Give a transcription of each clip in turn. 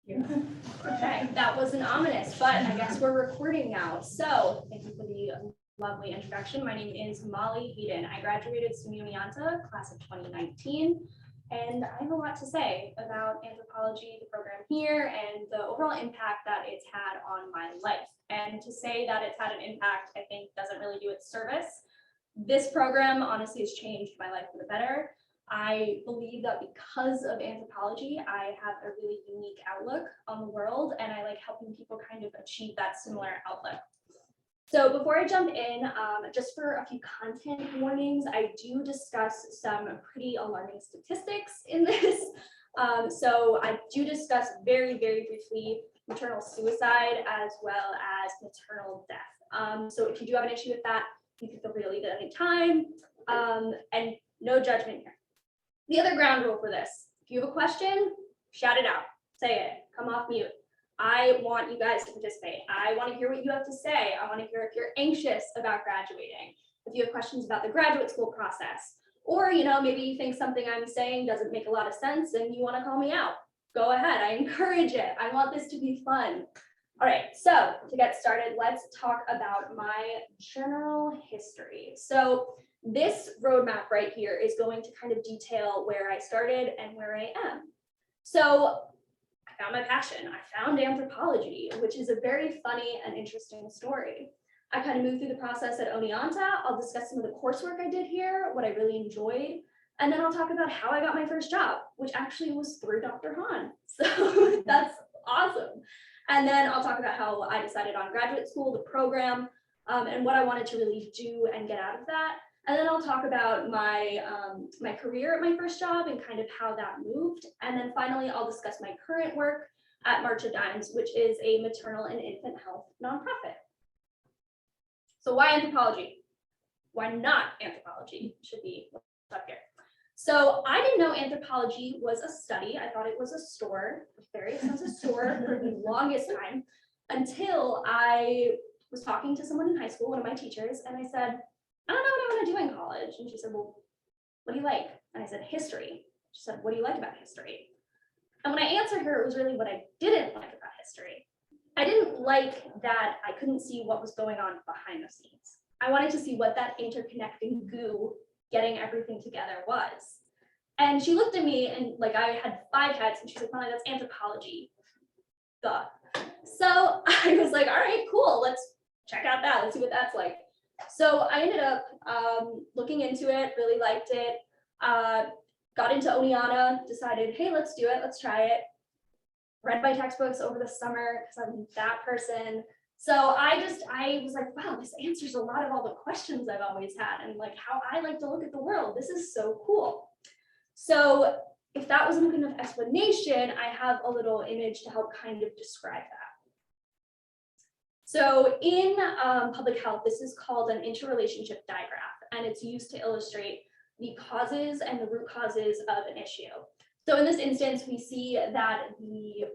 Okay, that wasn't ominous, but I guess we're recording now. So thank you for the lovely introduction. My name is Molly Hayden. I graduated SUNY Oneonta, class of 2019, and I have a lot to say about anthropology, the program here, and the overall impact that it's had on my life. And to say that it's had an impact, I think doesn't really do it service. This program honestly has changed my life for the better. I believe that because of anthropology, I have a really unique outlook on the world, and I like helping people kind of achieve that similar outlook. So before I jump in, just for a few content warnings, I do discuss some pretty alarming statistics in this. So I do discuss very, very briefly maternal suicide as well as maternal death. So if you do have an issue with that, you can feel free to leave at any time, and no judgment here. The other ground rule for this, if you have a question, shout it out, say it, come off mute. I want you guys to participate. I want to hear what you have to say. I want to hear if you're anxious about graduating, if you have questions about the graduate school process, or maybe you think something I'm saying doesn't make a lot of sense and you want to call me out. Go ahead, I encourage it. I want this to be fun. All right, so to get started, let's talk about my general history. So this roadmap right here is going to kind of detail where I started and where I am. So I found my passion. I found anthropology, which is a very funny and interesting story. I kind of moved through the process at Oneonta. I'll discuss some of the coursework I did here, what I really enjoyed, and then I'll talk about how I got my first job, which actually was through Dr. Han. So that's awesome. And then I'll talk about how I decided on graduate school, the program, and what I wanted to really do and get out of that. And then I'll talk about my my career at my first job and kind of how that moved. And then finally, I'll discuss my current work at March of Dimes, which is a maternal and infant health nonprofit. So why anthropology? Why not anthropology? Should be up here. So I didn't know anthropology was a study. I thought it was a store, a very expensive store for the longest time, until I was talking to someone in high school, one of my teachers, and I said, I don't know what I want to do in college. And she said, well, what do you like? And I said, history. She said, what do you like about history? And when I answered her, it was really what I didn't like about history. I didn't like that I couldn't see what was going on behind the scenes. I wanted to see what that interconnecting goo getting everything together was. And she looked at me and like I had 5 heads and she said, Molly, that's anthropology. Duh. So I was like, all right, cool. Let's check out that. Let's see what that's like. So I ended up looking into it, really liked it, got into Oneonta, decided, hey, let's do it, let's try it. Read my textbooks over the summer because I'm that person. So I was like, wow, this answers a lot of all the questions I've always had and like how I like to look at the world. This is so cool. So if that wasn't a good enough explanation, I have a little image to help kind of describe that. So in public health, this is called an interrelationship digraph, and it's used to illustrate the causes and the root causes of an issue. So in this instance, we see that the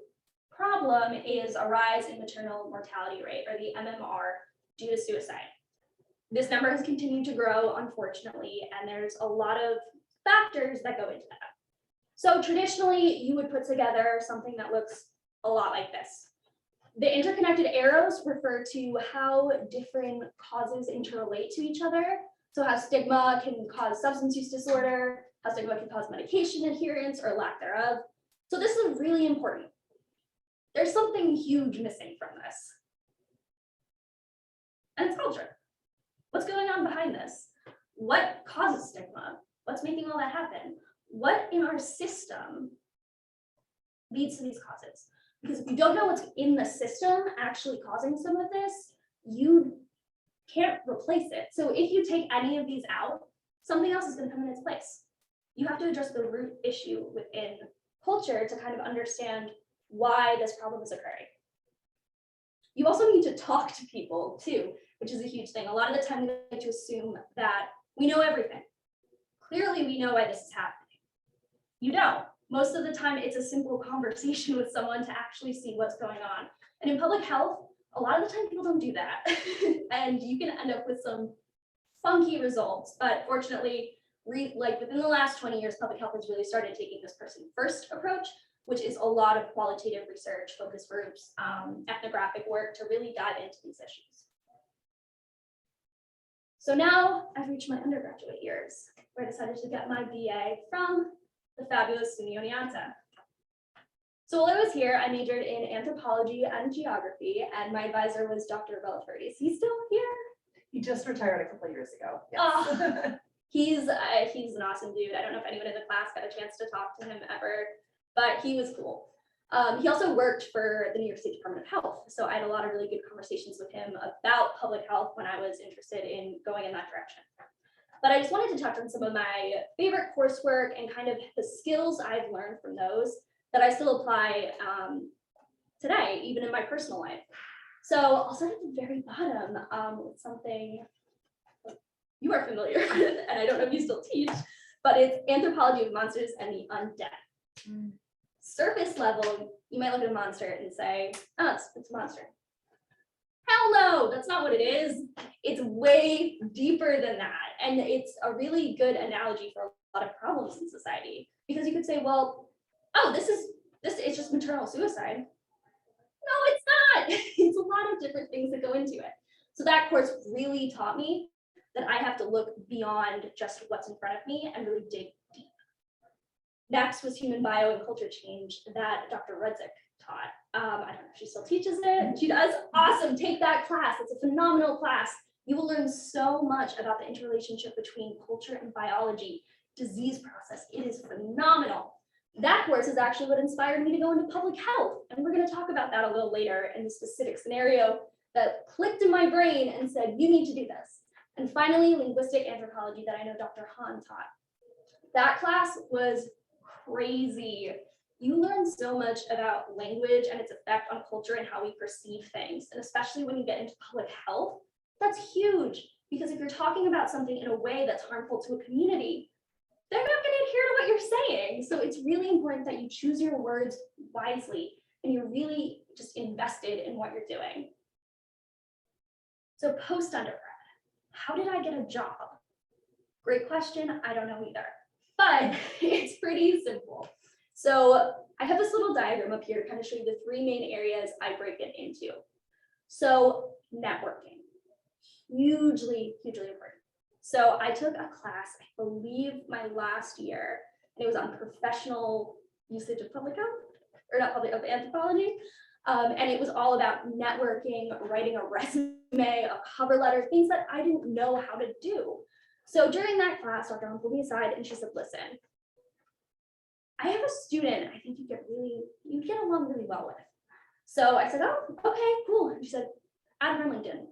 problem is a rise in maternal mortality rate, or the MMR, due to suicide. This number has continued to grow, unfortunately, and there's a lot of factors that go into that. So traditionally, you would put together something that looks a lot like this. The interconnected arrows refer to how different causes interrelate to each other. So how stigma can cause substance use disorder, how stigma can cause medication adherence or lack thereof. So this is really important. There's something huge missing from this. And it's culture. What's going on behind this? What causes stigma? What's making all that happen? What in our system leads to these causes? Because if you don't know what's in the system actually causing some of this, you can't replace it. So if you take any of these out, something else is going to come in its place. You have to address the root issue within culture to kind of understand why this problem is occurring. You also need to talk to people too, which is a huge thing. A lot of the time we like to assume that we know everything. Clearly we know why this is happening. You don't. Most of the time it's a simple conversation with someone to actually see what's going on. And in public health, a lot of the time people don't do that. And you can end up with some funky results, but fortunately, like within the last 20 years, public health has really started taking this person first approach. which is a lot of qualitative research, focus groups, ethnographic work to really dive into these issues. So now I've reached my undergraduate years, where I decided to get my BA from the fabulous SUNY Oneonta. So while I was here, I majored in anthropology and geography, and my advisor was Dr. Belaferte. Is he still here? He just retired a couple of years ago. Yes. Oh, he's an awesome dude. I don't know if anyone in the class got a chance to talk to him ever, but he was cool. He also worked for the New York State Department of Health, so I had a lot of really good conversations with him about public health when I was interested in going in that direction. But I just wanted to touch on some of my favorite coursework and kind of the skills I've learned from those that I still apply today, even in my personal life. So I'll start at the very bottom with something you are familiar with, and I don't know if you still teach, but it's anthropology of monsters and the undead. Surface level, you might look at a monster and say, oh, it's a monster. Hell no, that's not what it is. It's way deeper than that. And it's a really good analogy for a lot of problems in society, because you could say, well, oh, this is just maternal suicide. No, it's not. It's a lot of different things that go into it. So that course really taught me that I have to look beyond just what's in front of me and really dig deep. Next was human bio and culture change that Dr. Rudzik taught. I don't know if she still teaches it. She does. Awesome. Take that class. It's a phenomenal class. You will learn so much about the interrelationship between culture and biology, disease process. It is phenomenal. That course is actually what inspired me to go into public health. And we're going to talk about that a little later in the specific scenario that clicked in my brain and said, you need to do this. And finally, linguistic anthropology that I know Dr. Han taught. That class was crazy. You learn so much about language and its effect on culture and how we perceive things. And especially when you get into public health, that's huge. Because if you're talking about something in a way that's harmful to a community, they're not going to adhere to what you're saying. So it's really important that you choose your words wisely and you're really just invested in what you're doing. So post-undergrad, how did I get a job? Great question. I don't know either, but it's pretty simple. So I have this little diagram up here to kind of show you the three main areas I break it into. So networking, hugely, hugely important. So I took a class, I believe my last year, and it was on professional usage of public health, or not public health, anthropology. And it was all about networking, writing a resume, a cover letter, things that I didn't know how to do. So during that class, Dr. Han pulled me aside and she said, listen, I have a student I think you get along really well with. So I said, oh, okay, cool. And she said, add her on LinkedIn.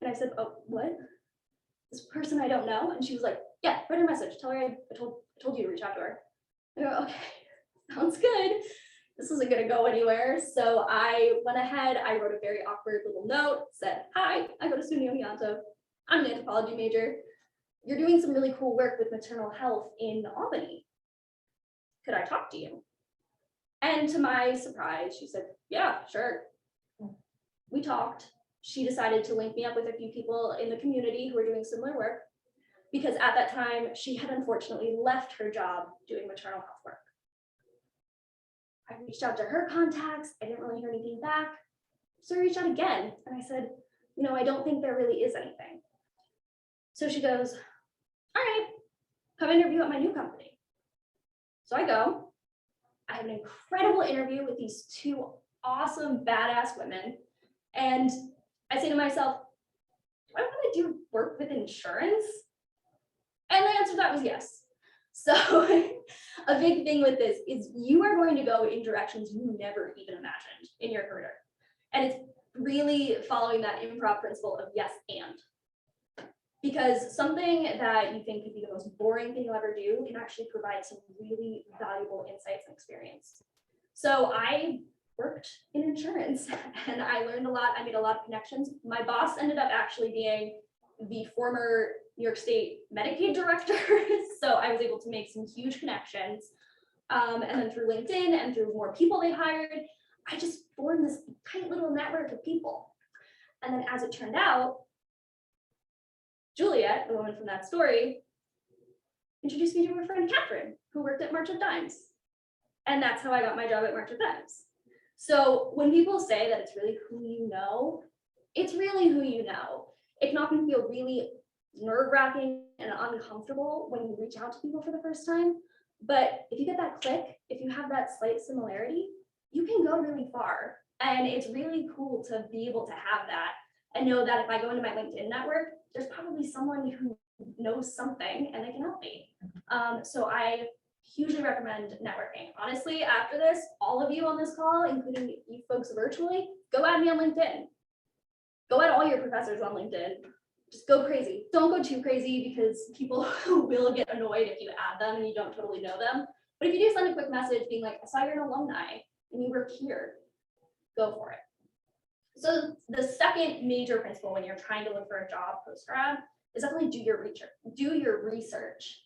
And I said, oh, what? This person I don't know? And she was like, yeah, write her a message. Tell her I told you to reach out to her. I go, okay, sounds good. This isn't gonna go anywhere. So I went ahead, I wrote a very awkward little note, said, hi, I go to SUNY Oneonta. I'm an anthropology major. You're doing some really cool work with maternal health in Albany. Could I talk to you? And to my surprise, she said, yeah, sure. We talked. She decided to link me up with a few people in the community who were doing similar work, because at that time, she had unfortunately left her job doing maternal health work. I reached out to her contacts. I didn't really hear anything back. So I reached out again and I said, I don't think there really is anything. So she goes, all right, come interview at my new company. So I go. I have an incredible interview with these two awesome, badass women. And I say to myself, do I want to do work with insurance? And the answer to that was yes. So a big thing with this is you are going to go in directions you never even imagined in your career. And it's really following that improv principle of yes and. Because something that you think could be the most boring thing you'll ever do can actually provide some really valuable insights and experience. So I worked in insurance and I learned a lot. I made a lot of connections. My boss ended up actually being the former New York State Medicaid director. So I was able to make some huge connections. And then through LinkedIn and through more people they hired, I just formed this tight little network of people. And then as it turned out, Juliet, the woman from that story, introduced me to her friend Catherine, who worked at March of Dimes. And that's how I got my job at March with Ems. So when people say that it's really who you know, it's really who you know. It can often feel really nerve-wracking and uncomfortable when you reach out to people for the first time. But if you get that click, if you have that slight similarity, you can go really far. And it's really cool to be able to have that and know that if I go into my LinkedIn network, there's probably someone who knows something and they can help me. So I hugely recommend networking. Honestly, after this, all of you on this call, including you folks virtually, go add me on LinkedIn. Go add all your professors on LinkedIn. Just go crazy. Don't go too crazy because people will get annoyed if you add them and you don't totally know them. But if you do send a quick message being like, I saw you're an alumni and you work here, go for it. So the second major principle when you're trying to look for a job post-grad is definitely do your research.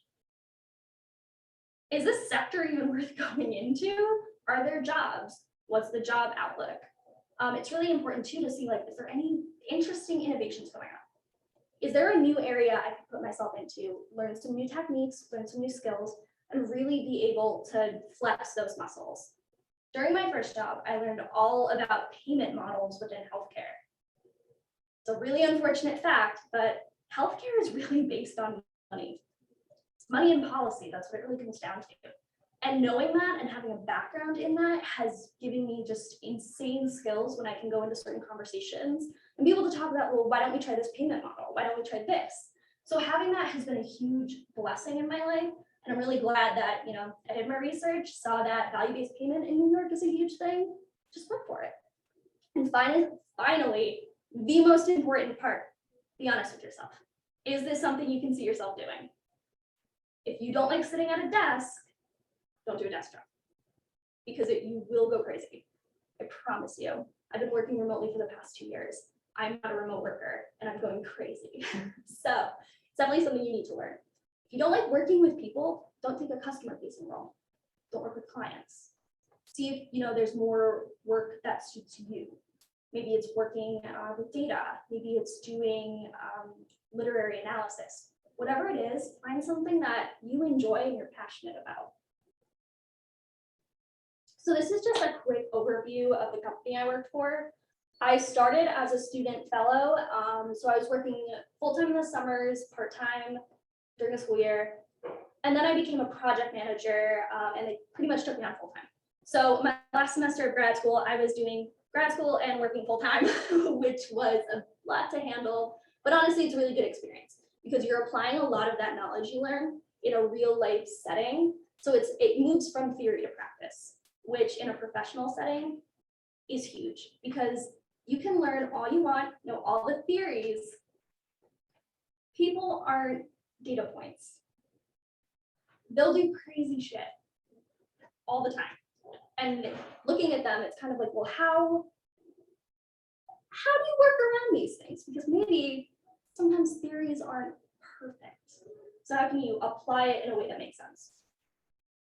Is this sector even worth going into? Are there jobs? What's the job outlook? It's really important too to see, like, is there any interesting innovations going on? Is there a new area I could put myself into, learn some new techniques, learn some new skills, and really be able to flex those muscles? During my first job, I learned all about payment models within healthcare. It's a really unfortunate fact, but healthcare is really based on money. It's money and policy, that's what it really comes down to. And knowing that and having a background in that has given me just insane skills when I can go into certain conversations and be able to talk about, well, why don't we try this payment model? Why don't we try this? So having that has been a huge blessing in my life. And I'm really glad that, I did my research, saw that value-based payment in New York is a huge thing. Just look for it. And finally, the most important part, be honest with yourself. Is this something you can see yourself doing? If you don't like sitting at a desk, don't do a desk job because you will go crazy. I promise you. I've been working remotely for the past 2 years. I'm not a remote worker and I'm going crazy. So it's definitely something you need to learn. If you don't like working with people, don't take a customer facing role. Don't work with clients. See if there's more work that suits you. Maybe it's working with data. Maybe it's doing literary analysis. Whatever it is, find something that you enjoy and you're passionate about. So this is just a quick overview of the company I worked for. I started as a student fellow, so I was working full-time in the summers, part-time during the school year, and then I became a project manager, and they pretty much took me on full-time. So my last semester of grad school, I was doing grad school and working full-time, which was a lot to handle, but honestly, it's a really good experience because you're applying a lot of that knowledge you learn in a real-life setting, so it moves from theory to practice, which in a professional setting is huge because you can learn all you want, know all the theories. People aren't data points. They'll do crazy shit all the time. And looking at them, it's kind of like, well, how do you work around these things? Because maybe sometimes theories aren't perfect. So how can you apply it in a way that makes sense?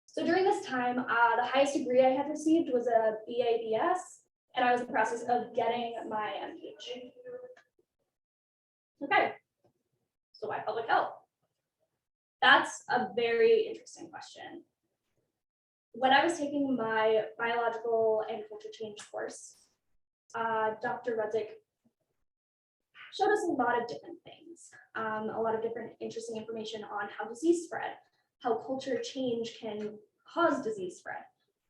So during this time, the highest degree I had received was a BA/BS, and I was in the process of getting my MPH. Okay, so why public health? That's a very interesting question. When I was taking my biological and culture change course, Dr. Rudzik showed us a lot of different things, a lot of different interesting information on how disease spread, how culture change can cause disease spread.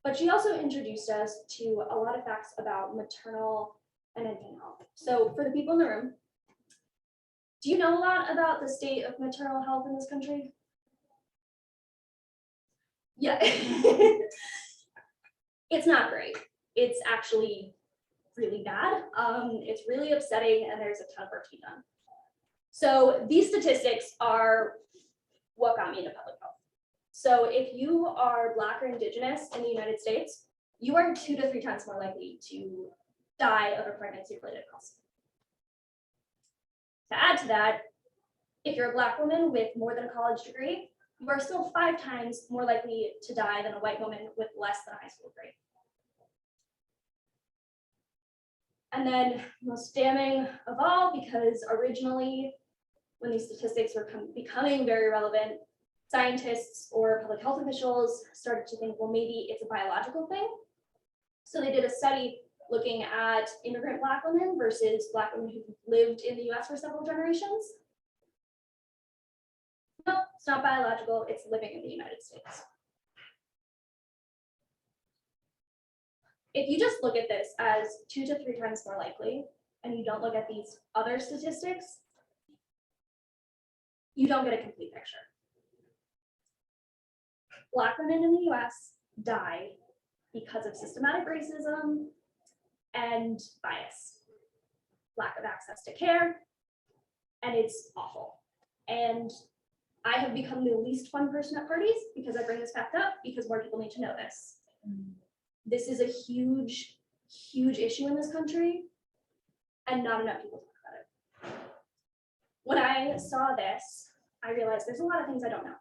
But she also introduced us to a lot of facts about maternal and infant health. So for the people in the room, do you know a lot about the state of maternal health in this country? Yeah. It's not great. It's actually really bad. It's really upsetting and there's a ton of work to be done. So these statistics are what got me into public health. So if you are Black or Indigenous in the United States, you are 2 to 3 times more likely to die of a pregnancy-related cause. To add to that, if you're a Black woman with more than a college degree, you are still 5 times more likely to die than a white woman with less than a high school grade. And then most damning of all, because originally when these statistics were becoming very relevant, scientists or public health officials started to think, well, maybe it's a biological thing. So they did a study looking at immigrant Black women versus Black women who lived in the US for several generations. No, it's not biological, it's living in the United States. If you just look at this as 2 to 3 times more likely, and you don't look at these other statistics, you don't get a complete picture. Black women in the US die because of systematic racism and bias, lack of access to care, and it's awful. And I have become the least fun person at parties because I bring this fact up because more people need to know this. This is a huge, huge issue in this country, and not enough people talk about it. When I saw this, I realized there's a lot of things I don't know.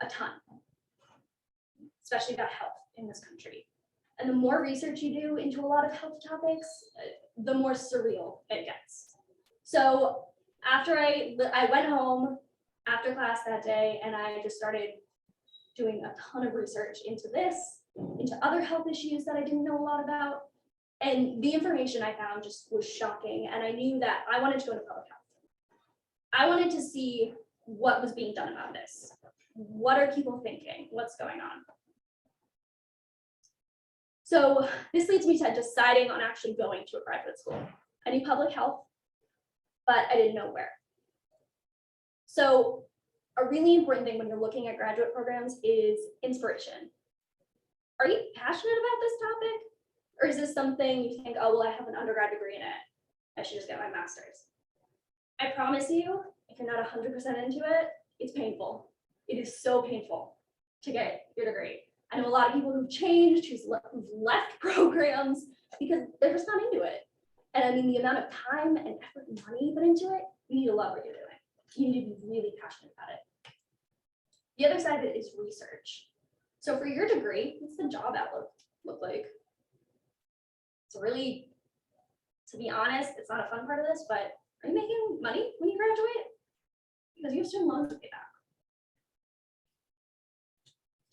A ton, especially about health in this country. And the more research you do into a lot of health topics, the more surreal it gets. So after I went home after class that day, and I just started doing a ton of research into this, into other health issues that I didn't know a lot about. And the information I found just was shocking. And I knew that I wanted to go into public health. I wanted to see what was being done about this. What are people thinking? What's going on? So this leads me to deciding on actually going to a graduate school. I knew public health, but I didn't know where. So a really important thing when you're looking at graduate programs is inspiration. Are you passionate about this topic? Or is this something you think, oh, well, I have an undergrad degree in it, I should just get my master's? I promise you, if you're not 100% into it, it's painful. It is so painful to get your degree. I know a lot of people who've changed, who've left programs because they're just not into it. And I mean, the amount of time and effort and money you put into it, you need to love what you're doing. You need to be really passionate about it. The other side of it is research. So for your degree, what's the job outlook look like? So really, to be honest, it's not a fun part of this, but are you making money when you graduate? Because you have student loans to pay back.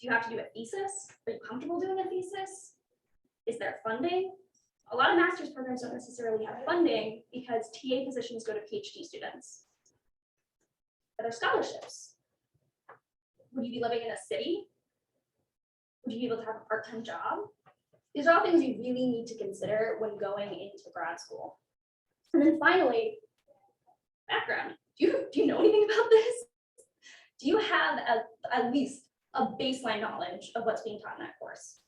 Do you have to do a thesis? Are you comfortable doing a thesis? Is there funding? A lot of master's programs don't necessarily have funding because TA positions go to PhD students. Are there scholarships? Would you be living in a city? Would you be able to have a part-time job? These are all things you really need to consider when going into grad school. And then finally, background. Do you know anything about this? Do you have at least a baseline knowledge of what's being taught in that course?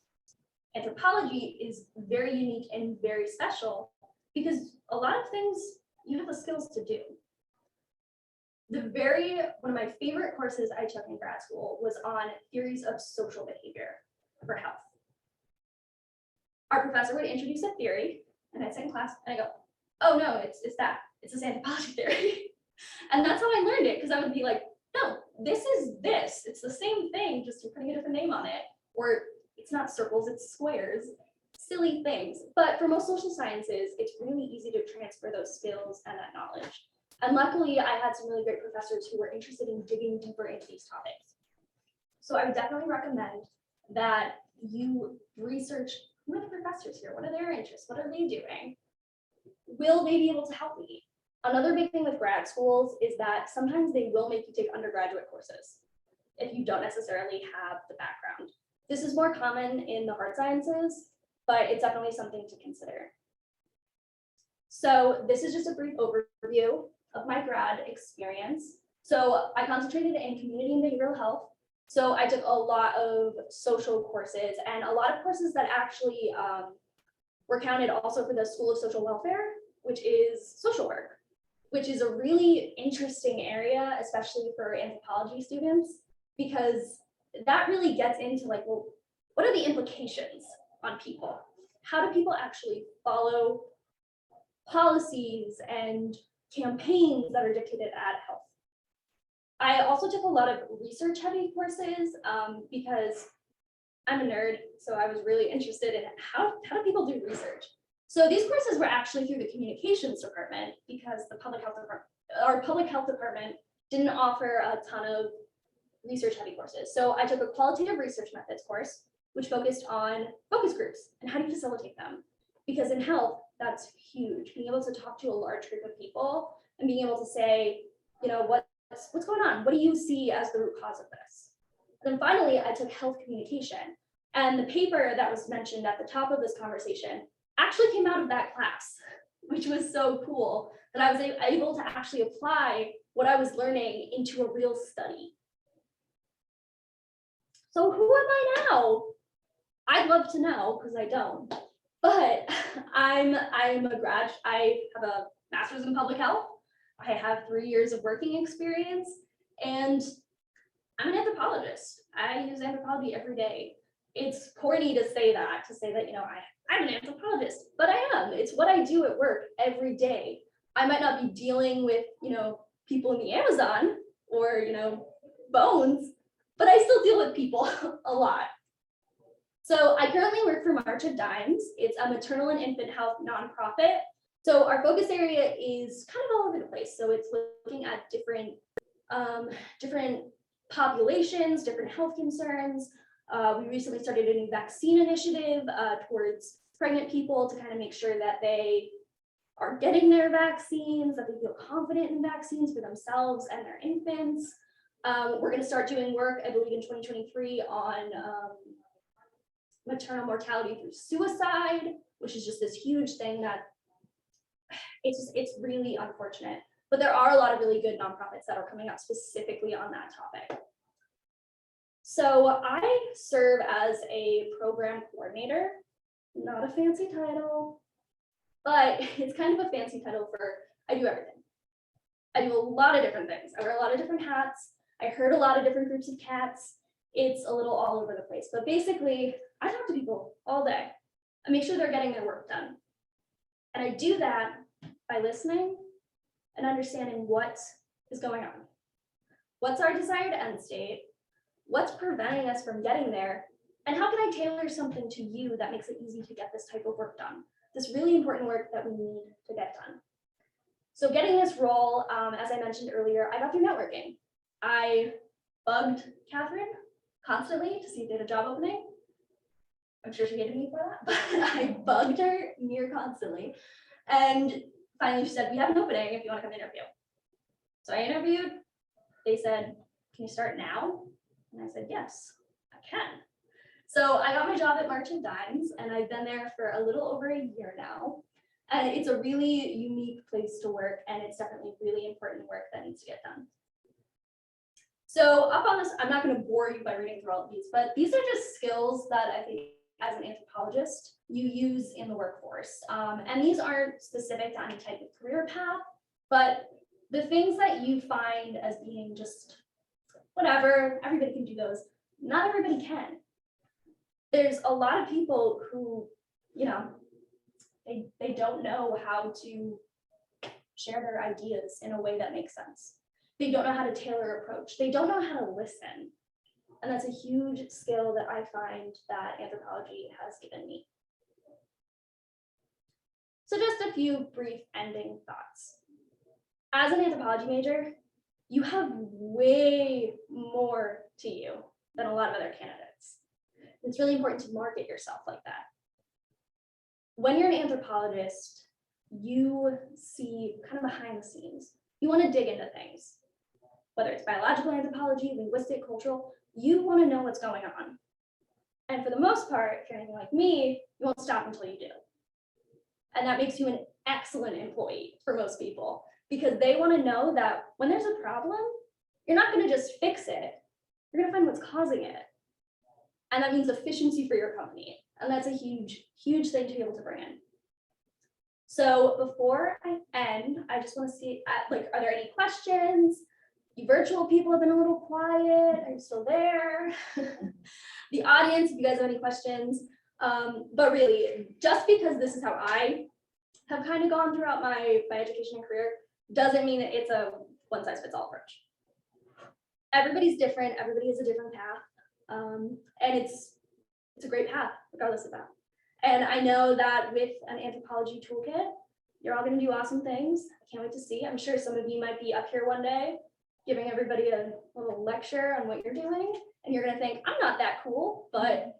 Anthropology is very unique and very special because a lot of things you have the skills to do. One of my favorite courses I took in grad school was on theories of social behavior for health. Our professor would introduce a theory, and I'd sit in class and I go, oh no, it's this anthropology theory. And that's how I learned it, because I would be like, no, this is this. It's the same thing, just you're putting a different name on it. Or it's not circles, it's squares. Silly things. But for most social sciences, it's really easy to transfer those skills and that knowledge. And luckily, I had some really great professors who were interested in digging deeper into these topics. So I would definitely recommend that you research who are the professors here? What are their interests? What are they doing? Will they be able to help me? Another big thing with grad schools is that sometimes they will make you take undergraduate courses if you don't necessarily have the background. This is more common in the hard sciences, but it's definitely something to consider. So this is just a brief overview of my grad experience. So I concentrated in community and behavioral health. So I took a lot of social courses and a lot of courses that actually were counted also for the School of Social Welfare, which is social work, which is a really interesting area, especially for anthropology students, because that really gets into like, well, what are the implications on people? How do people actually follow policies and campaigns that are dictated at health? I also took a lot of research heavy courses because I'm a nerd, so I was really interested in how do people do research. So these courses were actually through the communications department because the our public health department didn't offer a ton of research heavy courses. So I took a qualitative research methods course, which focused on focus groups and how do you facilitate them? Because in health, that's huge. Being able to talk to a large group of people and being able to say, you know, what's going on? What do you see as the root cause of this? And then finally, I took health communication. And the paper that was mentioned at the top of this conversation actually came out of that class, which was so cool that I was able to actually apply what I was learning into a real study. So who am I now? I'd love to know because I don't. But I'm a grad. I have a master's in public health. I have 3 years of working experience, and I'm an anthropologist. I use anthropology every day. It's corny to say that, you know, I'm an anthropologist, but I am. It's what I do at work every day. I might not be dealing with, you know, people in the Amazon or, you know, bones, but I still deal with people a lot. So I currently work for March of Dimes. It's a maternal and infant health nonprofit. So our focus area is kind of all over the place. So it's looking at different populations, different health concerns. We recently started a new vaccine initiative towards pregnant people to kind of make sure that they are getting their vaccines, that they feel confident in vaccines for themselves and their infants. We're going to start doing work, I believe, in 2023 on maternal mortality through suicide, which is just this huge thing that it's really unfortunate. But there are a lot of really good nonprofits that are coming out specifically on that topic. So I serve as a program coordinator, not a fancy title, but it's kind of a fancy title for I do everything. I do a lot of different things. I wear a lot of different hats. I herd a lot of different groups of cats. It's a little all over the place, but basically I talk to people all day. I make sure they're getting their work done. And I do that by listening and understanding what is going on. What's our desired end state? What's preventing us from getting there? And how can I tailor something to you that makes it easy to get this type of work done? This really important work that we need to get done. So getting this role, as I mentioned earlier, I got through networking. I bugged Catherine constantly to see if they had a job opening. I'm sure she hated me for that, but I bugged her near constantly. And finally she said, we have an opening if you want to come interview. So I interviewed. They said, can you start now? And I said, yes, I can. So I got my job at March of Dimes, and I've been there for a little over a year now. And it's a really unique place to work, and it's definitely really important work that needs to get done. So up on this, I'm not going to bore you by reading through all of these, but these are just skills that I think as an anthropologist, you use in the workforce. And these aren't specific to any type of career path, but the things that you find as being just whatever, everybody can do those. Not everybody can. There's a lot of people who, you know, they don't know how to share their ideas in a way that makes sense. They don't know how to tailor approach. They don't know how to listen. And that's a huge skill that I find that anthropology has given me. So just a few brief ending thoughts. As an anthropology major, you have way more to you than a lot of other candidates. It's really important to market yourself like that. When you're an anthropologist, you see kind of behind the scenes. You want to dig into things, whether it's biological anthropology, linguistic, cultural, you want to know what's going on. And for the most part, if you're anything like me, you won't stop until you do. And that makes you an excellent employee for most people, because they want to know that when there's a problem, you're not going to just fix it. You're going to find what's causing it. And that means efficiency for your company. And that's a huge, huge thing to be able to bring in. So before I end, I just want to see, are there any questions? You virtual people have been a little quiet. Are you still there? The audience, if you guys have any questions. But really, just because this is how I have kind of gone throughout my education and career, doesn't mean that it's a one-size-fits-all approach. Everybody's different. Everybody has a different path. And it's a great path, regardless of that. And I know that with an anthropology toolkit, you're all going to do awesome things. I can't wait to see. I'm sure some of you might be up here one day, giving everybody a little lecture on what you're doing, and you're gonna think, I'm not that cool, but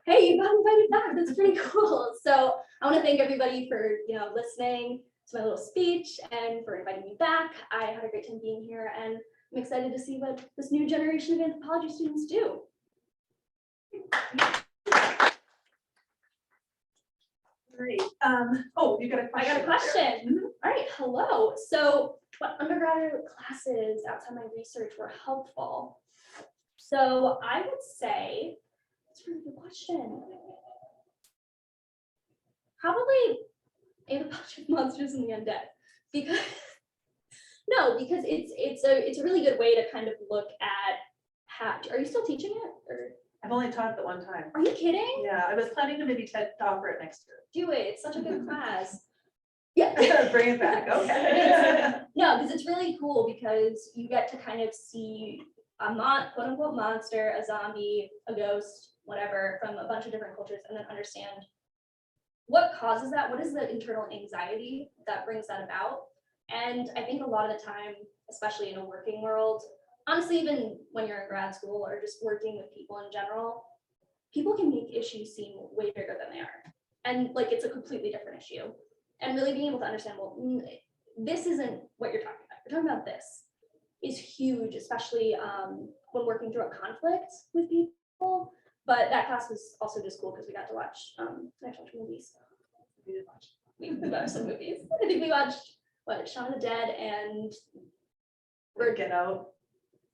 hey, you got invited back. That's pretty cool. So I want to thank everybody for listening to my little speech and for inviting me back. I had a great time being here, and I'm excited to see what this new generation of anthropology students do. Great. Oh, you got a question? I got a question. All right, hello. So what undergraduate classes outside my research were helpful? So I would say, that's a really good question. Probably Anthropology of Monsters and the Undead, because it's a really good way to kind of look at how. Are you still teaching it, or I've only taught it one time. are you kidding? Yeah, I was planning to maybe offer it next year. Do it. It's such a good class. Yeah. Bring it back. Okay. No, because it's really cool because you get to kind of see a quote unquote monster, a zombie, a ghost, whatever, from a bunch of different cultures, and then understand what causes that, what is the internal anxiety that brings that about. And I think a lot of the time, especially in a working world, honestly, even when you're in grad school or just working with people in general, people can make issues seem way bigger than they are. And like, it's a completely different issue. And really being able to understand, well, this isn't what you're talking about. You're talking about this is huge, especially when working through a conflict with people. But that class was also just cool because we got to watch movies. We did watch. We watched some movies. I think we watched Shaun of the Dead and Get Out.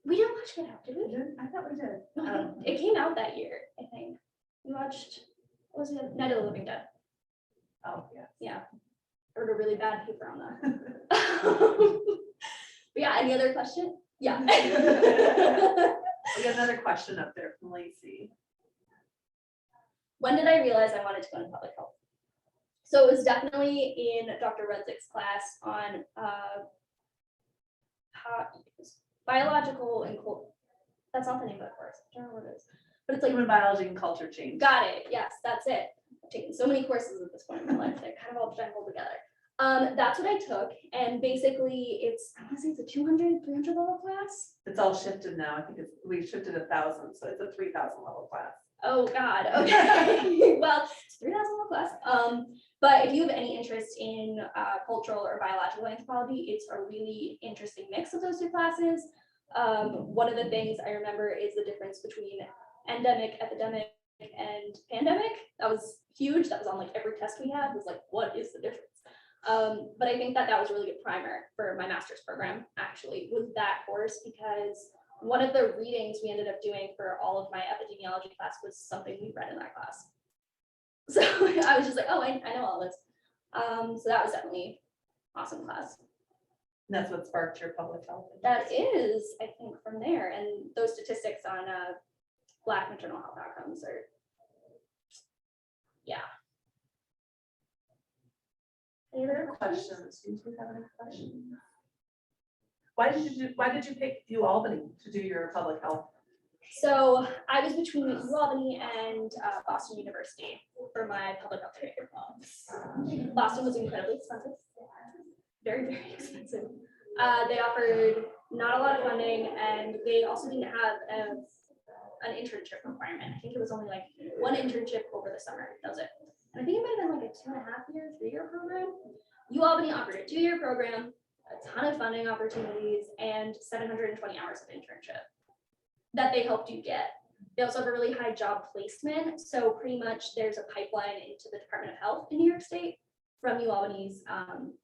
we didn't watch Get Out, did we? I thought we did. No, it came out that year, I think. We watched, what was it? Night of the Living Dead. Oh, yeah. Yeah. I wrote a really bad paper on that. But yeah, any other question? Yeah. We got another question up there from Lacey. When did I realize I wanted to go into public health? So it was definitely in Dr. Rudzik class on biological and that's not the name of the course. I don't know what it is. But it's like Human biology and culture change. got it. Yes, that's it. I've taken so many courses at this point in my life. They're kind of all jumbled together. That's what I took. And basically I want to say it's a 200, 300 level class. It's all shifted now. I think we shifted 1,000, so it's a 3,000 level class. Oh God, okay. Well, it's 3,000 level class. But if you have any interest in cultural or biological anthropology, it's a really interesting mix of those two classes. One of the things I remember is the difference between endemic, epidemic, and pandemic. That was huge. That was on like every test we had, was like, what is the difference? But I think that was a really good primer for my master's program, actually, was that course, because one of the readings we ended up doing for all of my epidemiology class was something we read in that class. So I was just like, oh, I know all this. So that was definitely awesome class. And that's what sparked your public health. That is, I think, from there. And those statistics on Black maternal health outcomes are, yeah. Any other questions? Do you have any questions? Why did you pick UAlbany to do your public health? So I was between UAlbany and Boston University for my public health career. Boston was incredibly expensive, very, very expensive. They offered not a lot of funding, and they also didn't have an internship requirement. I think it was only like one internship over the summer. That was it. And I think it might have been like a 2.5-year, 3-year program. UAlbany offered a 2-year program, a ton of funding opportunities, and 720 hours of internship that they helped you get. They also have a really high job placement. So pretty much there's a pipeline into the Department of Health in New York State from UAlbany's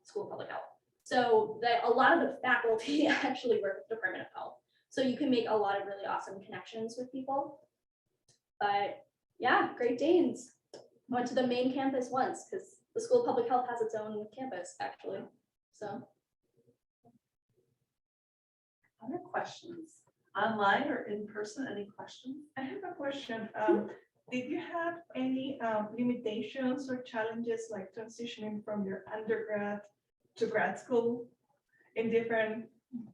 School of Public Health. So a lot of the faculty actually work with the Department of Health. So you can make a lot of really awesome connections with people. But yeah, Great Danes. Went to the main campus once because the School of Public Health has its own campus actually. So. Other questions? Online or in person? Any questions? I have a question. Did you have any limitations or challenges like transitioning from your undergrad to grad school in different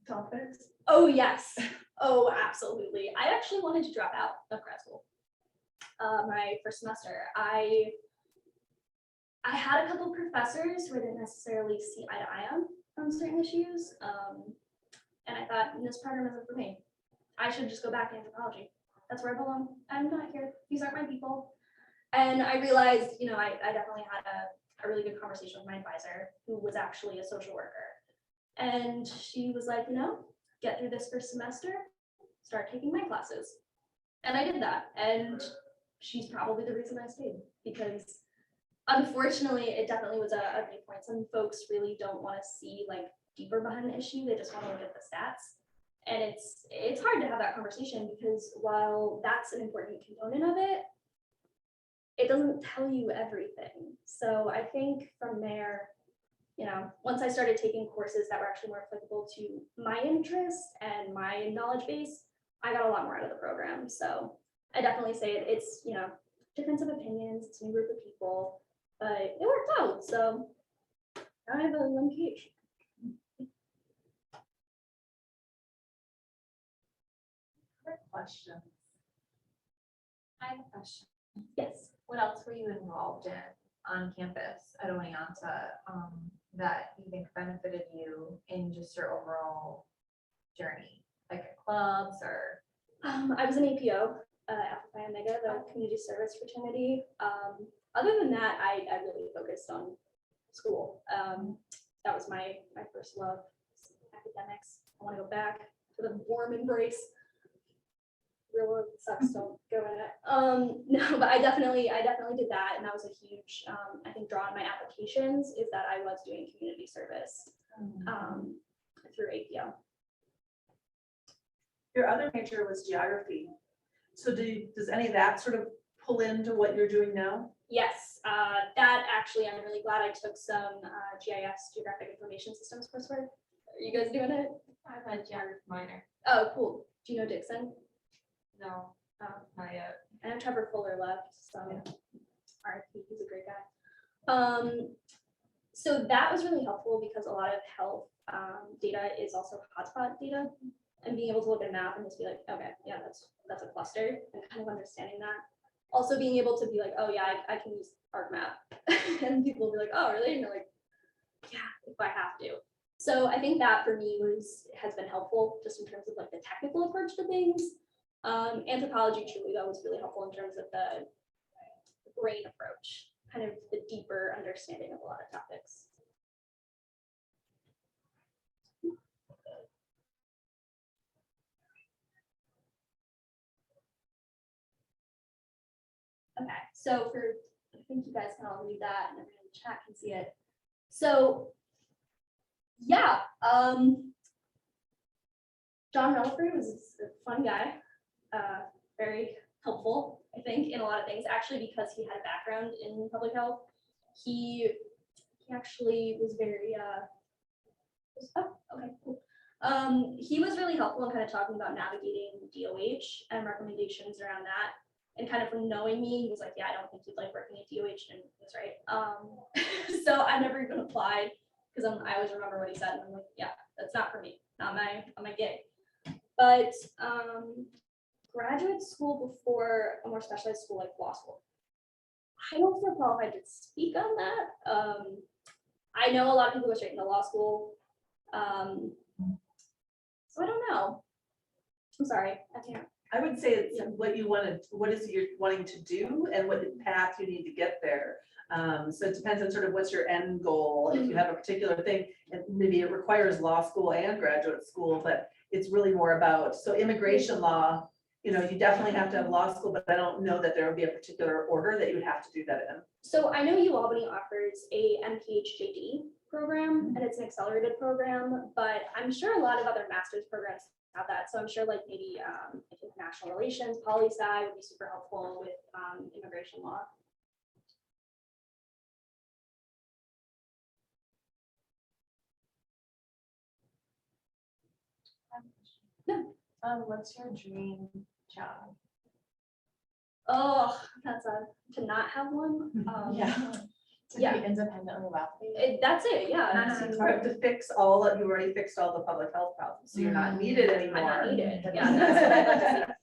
topics? Oh yes. Oh, absolutely. I actually wanted to drop out of grad school. My first semester, I had a couple of professors who I didn't necessarily see eye to eye on certain issues. And I thought, this program isn't for me. I should just go back to anthropology. That's where I belong. I'm not here. These aren't my people. And I realized, you know, I definitely had a really good conversation with my advisor, who was actually a social worker. And she was like, you know, get through this first semester, start taking my classes. And I did that. And she's probably the reason I stayed, because unfortunately, it definitely was a viewpoint. Some folks really don't want to see like deeper behind the issue. They just want to look at the stats. And it's hard to have that conversation, because while that's an important component of it, it doesn't tell you everything. So I think from there, you know, once I started taking courses that were actually more applicable to my interests and my knowledge base, I got a lot more out of the program. So I definitely say it's, you know, difference of opinions, it's a new group of people, but it worked out. So now I have a one PhD. Question. I have a question. Yes. What else were you involved in on campus at Oneonta that you think benefited you in just your overall journey? Like at clubs or? I was an APO, Alpha Phi Omega, the community service fraternity. Other than that, I really focused on school. That was my first love, academics. I want to go back to the warm embrace. Real world sucks, don't go in it. No, but I definitely did that, and that was a huge, I think, draw on my applications is that I was doing community service through APO. Your other major was geography. So does any of that sort of pull into what you're doing now? Yes, that actually, I'm really glad I took some GIS, Geographic Information Systems coursework. Are you guys doing it? I have a geography minor. Oh, cool. Do you know Dixon? No, not yet. I know Trevor Fuller left, so RIP, he's a great guy. So that was really helpful because a lot of health data is also hotspot data, and being able to look at a map and just be like, okay, yeah, that's a cluster, and kind of understanding that. Also being able to be like, oh yeah, I can use ArcMap, and people will be like, oh really? And you're like, yeah, if I have to. So I think that for me has been helpful just in terms of like the technical approach to things. Anthropology truly though was really helpful in terms of the brain approach, kind of the deeper understanding of a lot of topics. Okay, so I think you guys can all read that and everyone in the chat can see it. So yeah, John Relaford was a fun guy, very helpful, I think, in a lot of things, actually, because he had a background in public health. He actually was very, oh, okay, cool. He was really helpful in kind of talking about navigating DOH and recommendations around that. And kind of from knowing me, he was like, yeah, I don't think you'd like working at DOH, and he was right. So I never even applied because I always remember what he said, and I'm like, yeah, that's not for me, not my gig. But graduate school before a more specialized school like law school, I don't feel qualified to speak on that. I know a lot of people go straight into law school, so I don't know. I'm sorry, I can't. I would say it's what you wanted, what is you're wanting to do and what path you need to get there. So it depends on sort of what's your end goal. If you have a particular thing, and maybe it requires law school and graduate school, but it's really more about, so immigration law, you know, you definitely have to have law school, but I don't know that there would be a particular order that you would have to do that in. So I know UAlbany offers a MPH-JD program, and it's an accelerated program, but I'm sure a lot of other master's programs have that. So I'm sure like maybe I think international relations, poli-sci would be super helpful with immigration law. No. What's your dream job? Oh, that's to not have one. To Yeah. be independently wealthy. That's it, yeah. Or to fix all that, you already fixed all the public health problems, so you're not needed I'm anymore. not needed. Yeah, that's what I'd like to see.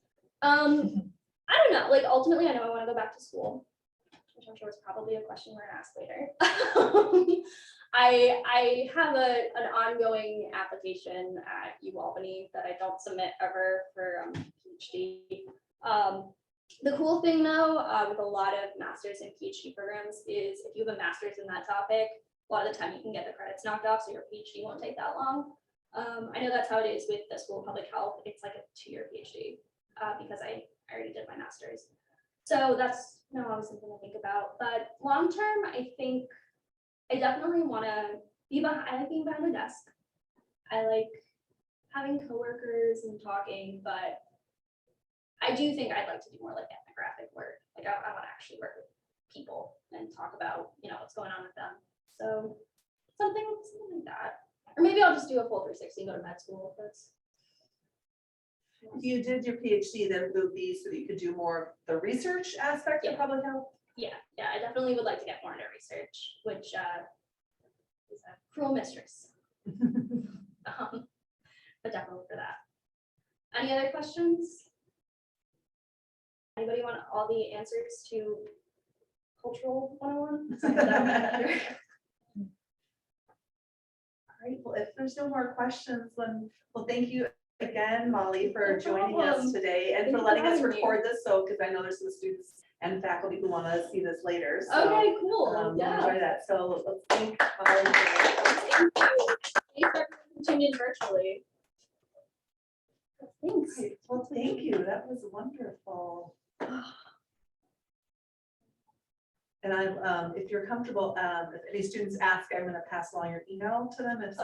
I don't know. Like ultimately, I know I want to go back to school. which I'm sure is probably a question we're gonna ask later. I have an ongoing application at UAlbany that I don't submit ever for PhD. The cool thing though, with a lot of master's and PhD programs is if you have a master's in that topic, a lot of the time you can get the credits knocked off, so your PhD won't take that long. I know that's how it is with the School of Public Health. It's like a 2-year PhD because I already did my master's. So that's always something to think about. But long term, I think I definitely want to be behind. I like being behind the desk. I like having coworkers and talking, but I do think I'd like to do more like ethnographic work. Like I want to actually work with people and talk about, what's going on with them. So something like that. Or maybe I'll just do a full 360 and go to med school. That's If you did your PhD, then it would be so that you could do more of the research aspect of Yeah. public health? yeah, I definitely would like to get more into research, which is a cruel mistress. But definitely for that. Any other questions? Anybody want all the answers to cultural 101? All right, well, if there's no more questions, then, well, thank you again, Molly, for No joining us problem. today and Thank for you for letting us having me. record this, so, because I know there's some students and faculty who want to see this later, so. Okay, cool. We'll Yeah. enjoy that, so let's thank Molly. for- Thank you. Thanks for tuning in virtually. Thanks. Great. Well, thank you, that was wonderful. And if you're comfortable, if any students ask, I'm gonna pass along your email to them if